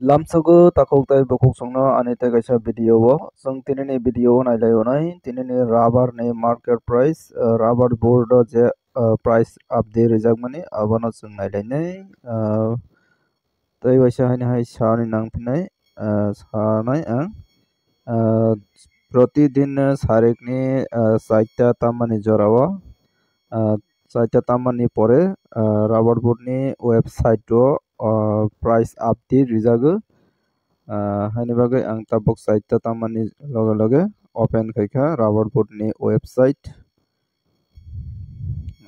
Lamsago takoktai bokok songno anita kaisa video o song tinini video nailai tinini rubber ni market price rubber board o je price update rijak mani abono song nailai nai tai waisa haini hai sani nangpinai sanai ang प्रतिदिन सारेकनि 4टा तामानि जराव 4टा तामानि परे rubber बोर्डनि website price update रिजागो हानि बागै आं ताबक 4टा तामानि लगे लगे open खायखा rubber बोर्डनि website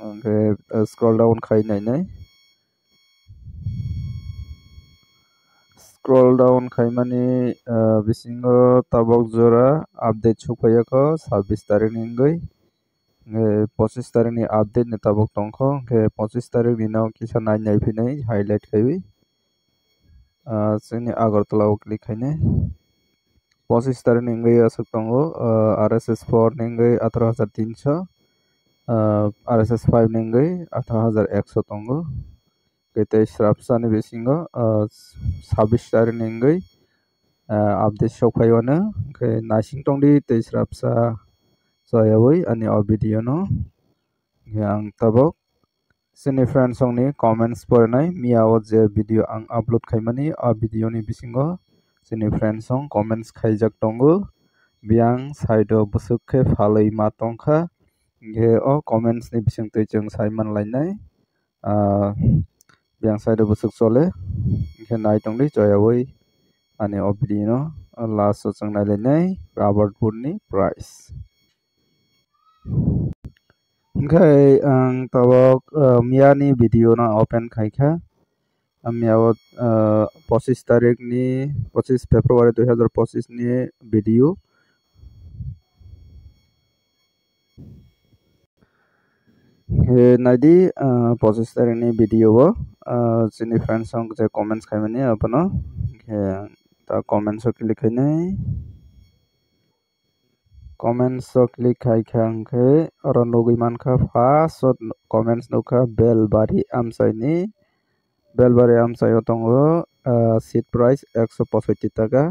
ओमफ्राय scroll down खायनाय scroll down खायमानि बिसिंगो ताबक जरा update सफैयाखो 26 तारिखनि गै 25 तारिखनि अपडेट नि ताबक दंखो 25 तारिखनि नाव किसा नायनाय फैनाय हाइलाइट खायबि जोंनि आगरतलाव क्लिक खायनाय 25 तारिखनि गै असक दंगो RSS 4 नि गै 18300 RSS 5 नि गै 18100 दंगो Kete Shrapsani Bisingo 26 tarik gay update sokhayono ke nasing tongdi te Shrapsa sayawai ani o video no yang tabok sini friends song ni comments pornai miao je video ang upload khaimani o video ni bisingo sini friends song comments khaijak tongo biang side o busukhe phalai ma tongkha ge o comments ni bising tei jeng saiman lainai biang side busuk sole ke nai tongdi joyawai ani o video no last so chang nai lenai rubber board ni price okay ang tabok miani video na open khaikha amiao 25 tarik ni 25 February 2025 ni video naidi 25 tarik ni video o sini friends song je comments khaimani apano ta comments o click khainai comments o click khaikha oro nugui mankha first comments nukha belbari amsai ni belbari amsai o tongo seat price 165 taka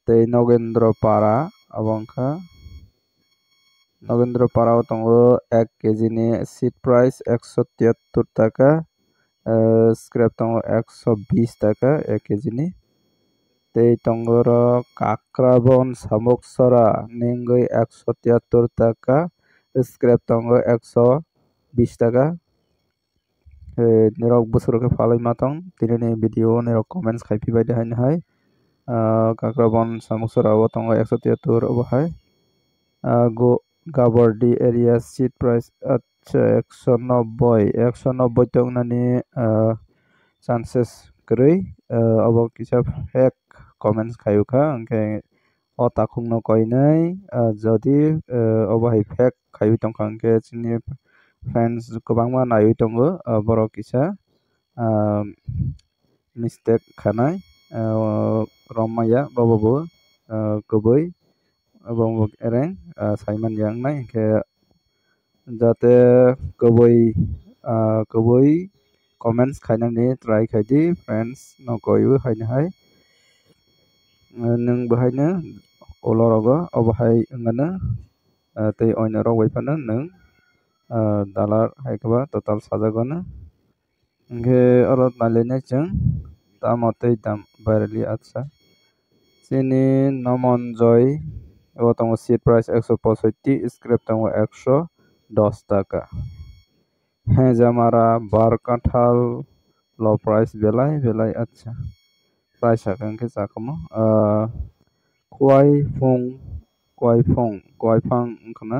tei Nogendra Para abongkha Nogendra Para o tongo 1 kg ni seat price 173 taka scrap tongo 120 taka 1 kg ni tei tongoro Kakrabon Samuksara ningoi 173 taka scrap tongo 120 taka nirok busur ke phalai matong tinini video nirok comments khaipi bai hai hai Kakrabon Samuksara o tongo 173 obo hai go Gabardi area seat price acha 190 tongnani chances krei abo kisa fake comments khayukha angke o takhung no koinai jodi obo hai fake khayu tongkha angke chini friends kwbangma naiwi tongo borok kisa mistake khanai romaya bobo kubui abong ereng saiman yang nai ke jate kubui comments khainani try khaidi friends no koibu haini hai nung bahaina olorogo obahai ngana tei oina rok bai phano nung dalar haikaba total sajagona nge orot nalene chung damo tei dam barely acha chini Nomon Joy o tongo seat price 165 scrap tongo 110 taka Hejamara bar kathal low price belai acha price akangke chakamo kwai phang kana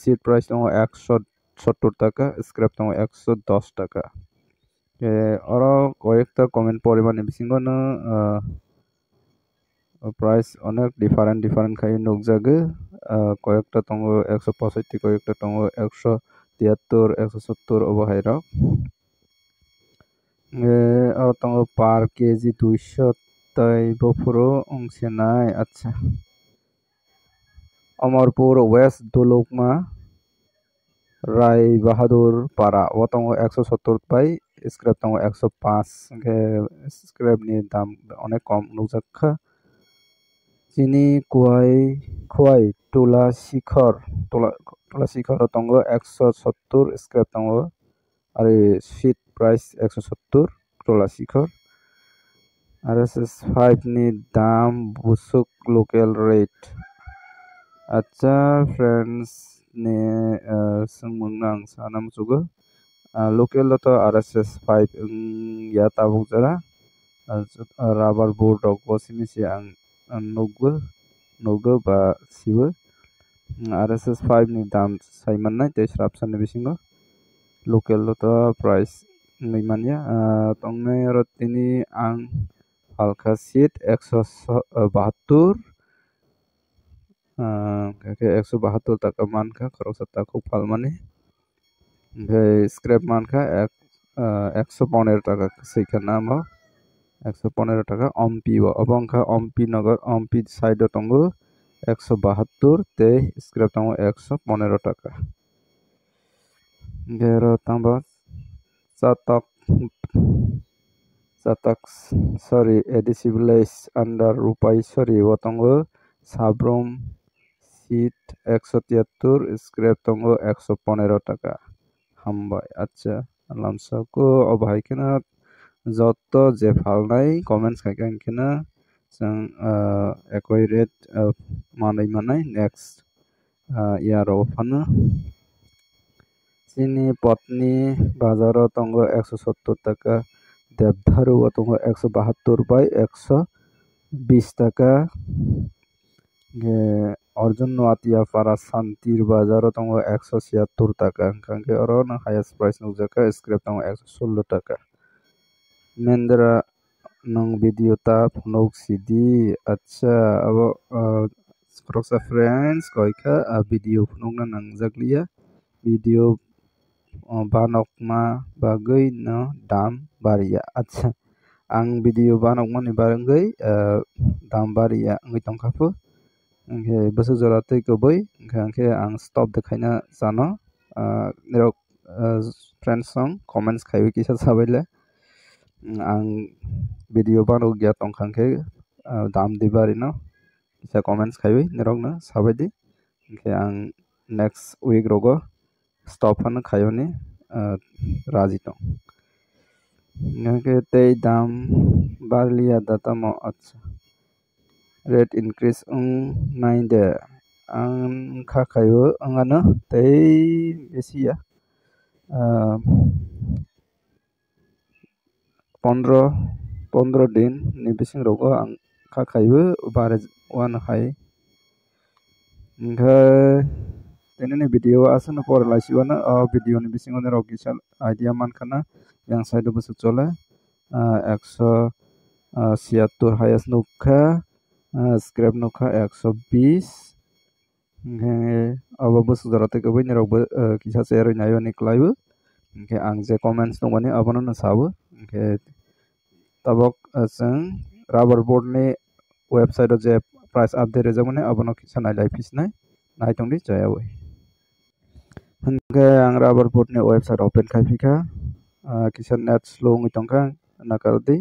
seat price tongo 170 taka scrap tongo 110 taka oro koyekta comment poribani bisingo no price onek different khai nukjago koyekta tongo 165 koyekta tongo 173 170 obo hai rok aro tongo per kg 200 tai bofuro ongsenai acha Amarpur West Dolokma Rai Bahadur para watongo 170 bai scrap tongo 105 ke scrap ni dam onek kom nukjakha chini kuai tola shikhar tongo 170 scrap tongo ari sheet price 170 tola shikhar RSS5 ni dam busuk local rate acha friends ni sengmung nang sanam juga local to RSS5 ya tabuk jara rubber board rok bo simisi ang nugbo ba sibo RSS5 ni dam saimannai tei srapsani bisingo local to price ngmanya tongnai aro tini ang halka sheet 172 ke 172 taka mankha khorok taku palmani scrap mankha 115 টাকা সেইখান নামো 115 টাকা অম্পি অবংখা অম্পি নগর Ampi side তঙ্গ 172 তে scrap তঙ্গ 115 টাকা গের তঙ্গ চাতক sorry adhesive lace under rupai sorry তঙ্গ Sabroom seat 173 scrap তঙ্গ 115 টাকা হামবাই আচ্ছা লামসাকো অবাইকেনা যত যে ফালনাই কমেন্টস খাইখাंखिना जों एकय रेट मानै नेक्स्ट ইয়ারও फानो চিনি পত্নী বাজারও তঙ্গ 170 টাকা দেবধারুও তঙ্গ 172 বাই 120 টাকা অর্জুন নোয়াতিয়া পাড়া শান্তির বাজারও তঙ্গ 176 টাকা কাঙ্কে অরো না হাইয়েস্ট প্রাইস নুজাকা স্ক্র্যাপ তঙ্গ 116 টাকা Mendra nang video ta phonok sidi acha abo kroksa friends koika video phonok na nangjaglia video banokma bagui no dam baria acha ang video banokma ni barangui dam baria ngai tongkhapu angke bosu jora tei koboi angke ang stop dekhaina jano nirok friends song comments khaiwi kisa sabaile ang video banog ya tongkhangke dam dibari no kisa comments khaiwi nirokno sabaidi angke ang next week rogo stop hano khayoni raji tong angke tei dam barlia datamo acha rate increase nainde ang khakhayo angano tei besia 15 दिन ni bising rogo ang khakhayo bare wan hai ini ni video asana por laisiwana video ni bising oni rok kisal idea mankana yang side busuk chole 176 highest nukha scrap nukha 120 abo busuk jarate ko bini rok kisa share nayo ni klaibu ang je comments nungmani abono na sabu tabok जों rubber board ni website o je price update rejamani abono kisa nailai pisnai naitongdi jayawai hingke ang rubber board ni website open khaifika kisa net slow ngi tongkha nakardi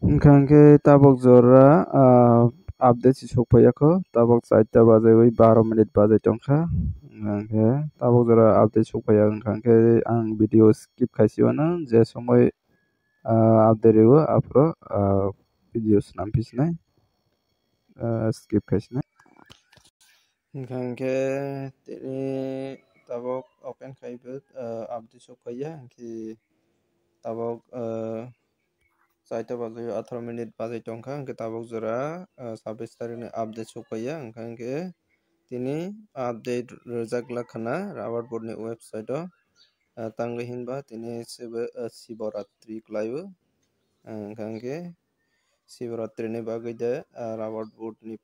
hingke tabok jora update si sokpaiyako tabok 4 bajaiwi 12 minute bajai tongkha hingke tabok jora update sokpaiya hingke ang video skip khaisiwano je somoi update o apro video snampisnai skip khaisnai hingke tini tabok open khaibu update sokpaiya hingke tabok 4 bajai 18 minute bajai tongkha hingke tabok jora 26 tarik ni update sokpaiya hingke tini update rejakla khana rubber board ni website o tangwi hinba tini shiboratri klaibu hingke shiboratri ni bagui de rubber board ni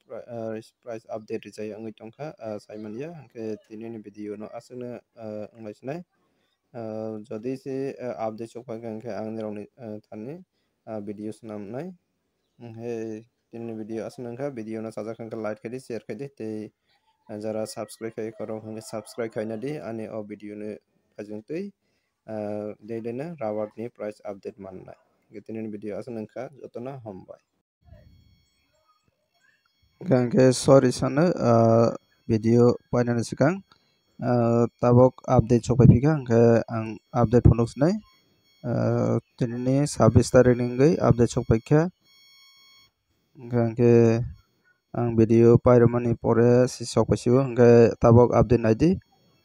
price update rijai wngwi tongkha saimanya hingke tini ni video no aswkna wnglaisnai Jadi si update sok pakai angke ang nirong tani video senamnai angke tini video asan angka video na sajak angka like kadi share kadi te jara subscribe kai korong angke subscribe kai nadi ani o video ne pajung tei daily na rubber ni price update mannai tini video asan angka jotona hombai angke sorry sana video painani sikang tabok update sok pakai angke ang update pondok senai tini 26 tarik ninggai update sok pakai angke ang video pairomani pore si sok pasibo angke tabok update naidi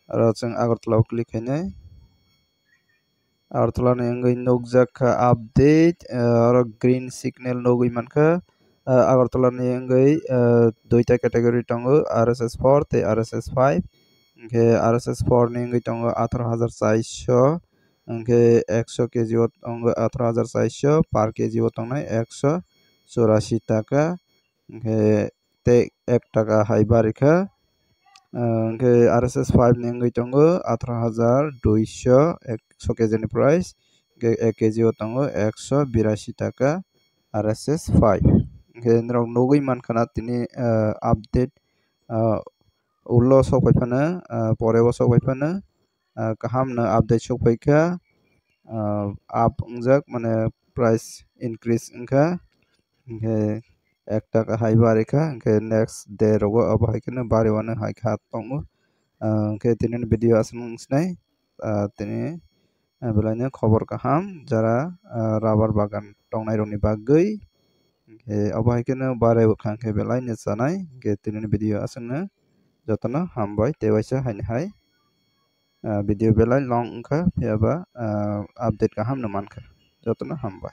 aro jeng Agartala click hainai Agartala ni angkai nogjak update aro green signal nogui manka Agartala ni angkai duita category tongo RSS 4 te RSS 5 angke RSS 4 ni angkai tongo 18,400 angke 100 kg tongo 18,400 per kg tongnai 184 টাকা angke te 1 টাকা haibarika angke RSS 5 ni angkai tongo 18,200 100 kg ni price angke 1 kg tongo 182 টাকা RSS 5 angke nrok nogui mankana tini update ulo sok paipana porebo sok paipana kaham na update sok paika up ungjak mane price increase angka angke 1 টাকা haibarika angke next day rogo abo haikena bariwana haika tongo angke tini video asmung snai tini belanya khobor kaham jara rubber bagan tongnai roni bagui angke abo haikena bare khangke belai ne sanai angke tini video asmungna jotona hambai tewaisa haini hai video belai long angka yaba update kaham na manka jotona hambai